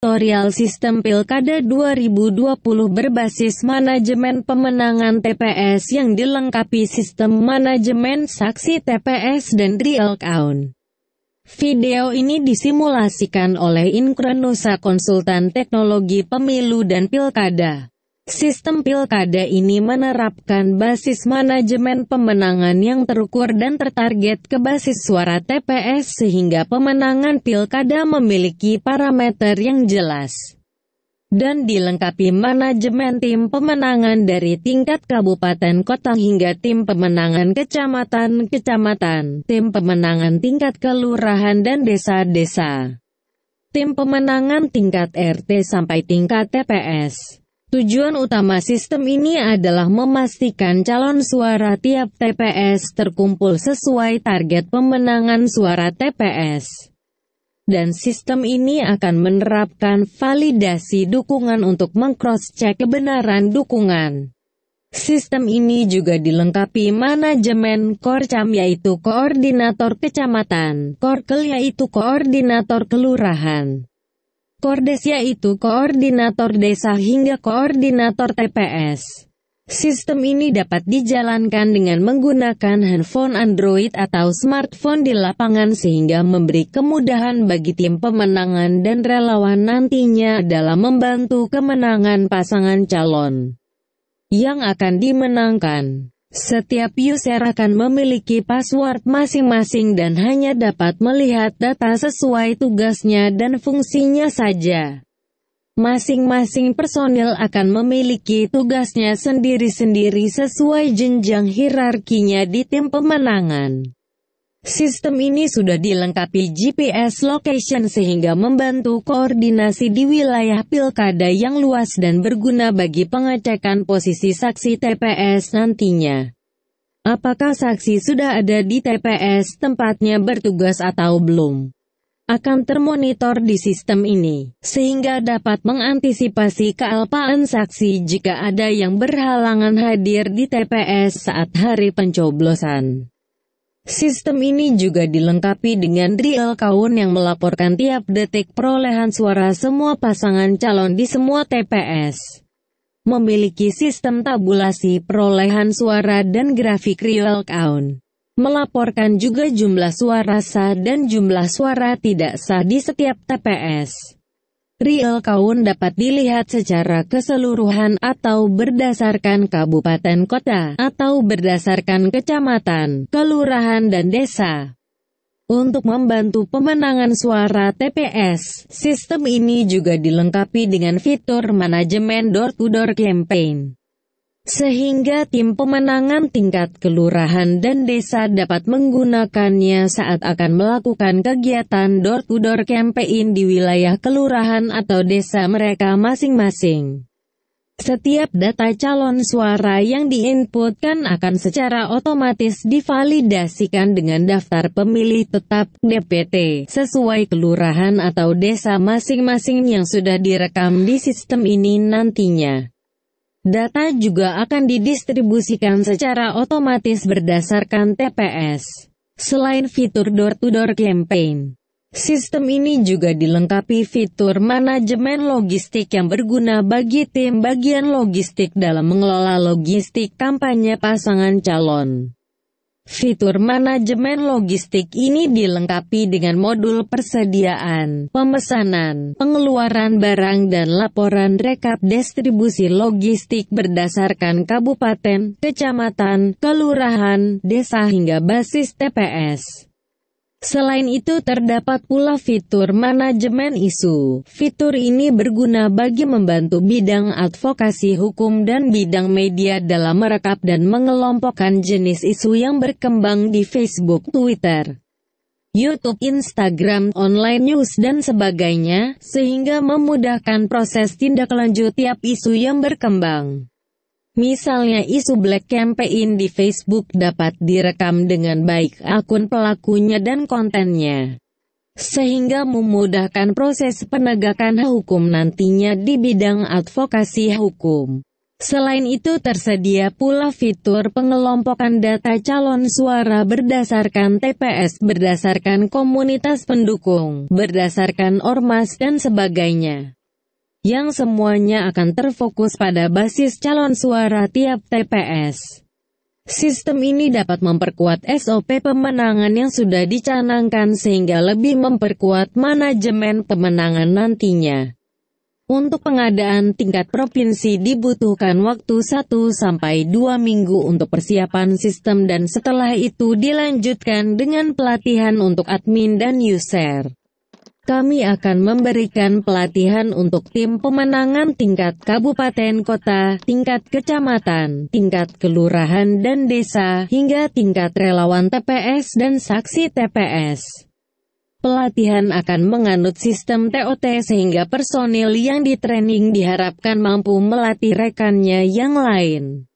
Tutorial Sistem Pilkada 2020 berbasis manajemen pemenangan TPS yang dilengkapi sistem manajemen saksi TPS dan real count. Video ini disimulasikan oleh Inkrenusa Konsultan Teknologi Pemilu dan Pilkada. Sistem pilkada ini menerapkan basis manajemen pemenangan yang terukur dan tertarget ke basis suara TPS sehingga pemenangan pilkada memiliki parameter yang jelas. Dan dilengkapi manajemen tim pemenangan dari tingkat kabupaten kota hingga tim pemenangan kecamatan, tim pemenangan tingkat kelurahan dan desa-desa, tim pemenangan tingkat RT sampai tingkat TPS. Tujuan utama sistem ini adalah memastikan calon suara tiap TPS terkumpul sesuai target pemenangan suara TPS. Dan sistem ini akan menerapkan validasi dukungan untuk meng-cross-check kebenaran dukungan. Sistem ini juga dilengkapi manajemen Korcam yaitu koordinator kecamatan, Korkel yaitu koordinator kelurahan, Kordes yaitu koordinator desa hingga koordinator TPS. Sistem ini dapat dijalankan dengan menggunakan handphone Android atau smartphone di lapangan sehingga memberi kemudahan bagi tim pemenangan dan relawan nantinya dalam membantu kemenangan pasangan calon yang akan dimenangkan. Setiap user akan memiliki password masing-masing dan hanya dapat melihat data sesuai tugasnya dan fungsinya saja. Masing-masing personil akan memiliki tugasnya sendiri-sendiri sesuai jenjang hierarkinya di tim pemenangan. Sistem ini sudah dilengkapi GPS location sehingga membantu koordinasi di wilayah pilkada yang luas dan berguna bagi pengecekan posisi saksi TPS nantinya. Apakah saksi sudah ada di TPS tempatnya bertugas atau belum? Akan termonitor di sistem ini, sehingga dapat mengantisipasi kealpaan saksi jika ada yang berhalangan hadir di TPS saat hari pencoblosan. Sistem ini juga dilengkapi dengan real count yang melaporkan tiap detik perolehan suara semua pasangan calon di semua TPS. Memiliki sistem tabulasi perolehan suara dan grafik real count. Melaporkan juga jumlah suara sah dan jumlah suara tidak sah di setiap TPS. Real count dapat dilihat secara keseluruhan atau berdasarkan kabupaten kota, atau berdasarkan kecamatan, kelurahan dan desa. Untuk membantu pemenangan suara TPS, sistem ini juga dilengkapi dengan fitur manajemen door-to-door campaign. Sehingga tim pemenangan tingkat kelurahan dan desa dapat menggunakannya saat akan melakukan kegiatan door-to-door campaign di wilayah kelurahan atau desa mereka masing-masing. Setiap data calon suara yang diinputkan akan secara otomatis divalidasikan dengan daftar pemilih tetap (DPT) sesuai kelurahan atau desa masing-masing yang sudah direkam di sistem ini nantinya. Data juga akan didistribusikan secara otomatis berdasarkan TPS. Selain fitur door-to-door campaign, sistem ini juga dilengkapi fitur manajemen logistik yang berguna bagi tim bagian logistik dalam mengelola logistik kampanye pasangan calon. Fitur manajemen logistik ini dilengkapi dengan modul persediaan, pemesanan, pengeluaran barang dan laporan rekap distribusi logistik berdasarkan kabupaten, kecamatan, kelurahan, desa hingga basis TPS. Selain itu terdapat pula fitur manajemen isu. Fitur ini berguna bagi membantu bidang advokasi hukum dan bidang media dalam merekap dan mengelompokkan jenis isu yang berkembang di Facebook, Twitter, YouTube, Instagram, online news dan sebagainya, sehingga memudahkan proses tindak lanjut tiap isu yang berkembang. Misalnya isu Black Campaign di Facebook dapat direkam dengan baik akun pelakunya dan kontennya, sehingga memudahkan proses penegakan hukum nantinya di bidang advokasi hukum. Selain itu tersedia pula fitur pengelompokan data calon suara berdasarkan TPS, berdasarkan komunitas pendukung, berdasarkan ormas dan sebagainya. Yang semuanya akan terfokus pada basis calon suara tiap TPS. Sistem ini dapat memperkuat SOP pemenangan yang sudah dicanangkan sehingga lebih memperkuat manajemen pemenangan nantinya. Untuk pengadaan tingkat provinsi dibutuhkan waktu 1-2 minggu untuk persiapan sistem dan setelah itu dilanjutkan dengan pelatihan untuk admin dan user. Kami akan memberikan pelatihan untuk tim pemenangan tingkat kabupaten kota, tingkat kecamatan, tingkat kelurahan dan desa, hingga tingkat relawan TPS dan saksi TPS. Pelatihan akan menganut sistem TOT sehingga personil yang ditraining diharapkan mampu melatih rekannya yang lain.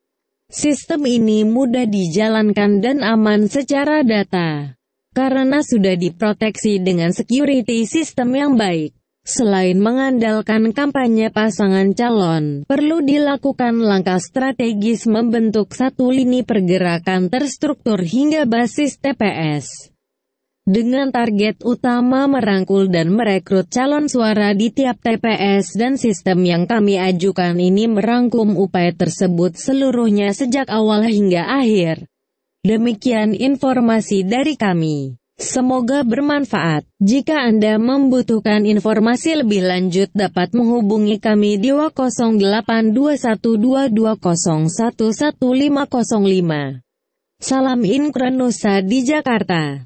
Sistem ini mudah dijalankan dan aman secara data, karena sudah diproteksi dengan security sistem yang baik. Selain mengandalkan kampanye pasangan calon, perlu dilakukan langkah strategis membentuk satu lini pergerakan terstruktur hingga basis TPS. Dengan target utama merangkul dan merekrut calon suara di tiap TPS dan sistem yang kami ajukan ini merangkum upaya tersebut seluruhnya sejak awal hingga akhir. Demikian informasi dari kami. Semoga bermanfaat. Jika Anda membutuhkan informasi lebih lanjut dapat menghubungi kami di 082122011505. Salam Inkra Nusa di Jakarta.